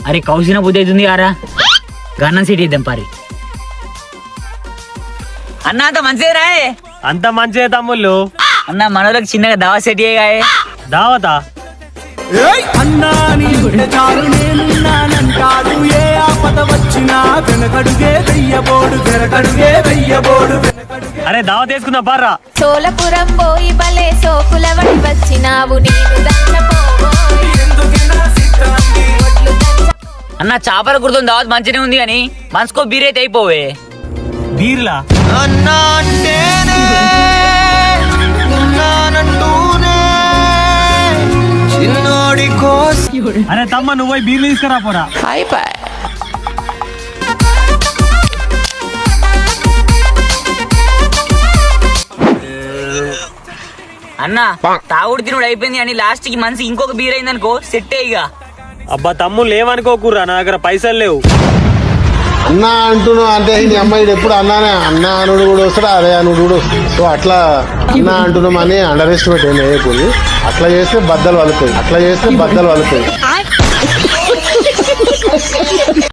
అరే కౌసిన బుద్ధి అవుతుంది ఆరా గన్నం సిటీ ఇద్దాం పారి. అన్న అంత మంచిదేనా? అంత మంచిదే తమ్ముళ్ళు. అన్న మనోళ్ళకి చిన్నగా దావా సెట్ అయ్యాయి. దావతా అన్నా నీ చాలు నేనున్నానంటాడు, ఏ ఆపద వచ్చినా వెనకడుగే వెయ్యబోడు, వెనకడుగే వెయ్యబోడు. అరే దావత్ వేసుకుందాం పారా. సోలపురం పోయి బలే సోకులవడి వచ్చినావు నేను దంచపోబోయ్. అన్న చేపల గుర్తుంది దావత్ మంచిగా ఉంది కానీ మనసుకో బీరైతే అయిపోవే. బీర్లా అన్నా అంటేనే ఉన్నానంటూనే చిన్నోడి కోసం. అరే తమ్మ నువ్వు పోయి బీర్లు తీసుకురా పోరా. అన్న తాగుడు తినుడు అయిపోయింది అని లాస్ట్ కి మనసి ఇంకొక బీర్ అయిందనుకో సెట్ అయ్యిగా. అబ్బా తమ్ముళ్ళు ఏమనుకోకుర్రా, నా దగ్గర పైసలు లేవు. అన్నా అంటున్నావు అంటే ఈ అమ్మాయి ఎప్పుడు అన్నానే అన్నా అనుడు కూడా వస్తాడు, అరే అనుడు కూడా వస్తాడు. సో అట్లా అన్నా అంటున్నాం అని అండర్ ఎస్టిమేట్ ఏం వేయకూడదు. అట్లా చేస్తే బద్దలు వలుతాయి, అట్లా చేస్తే బద్దలు వలుతాయి.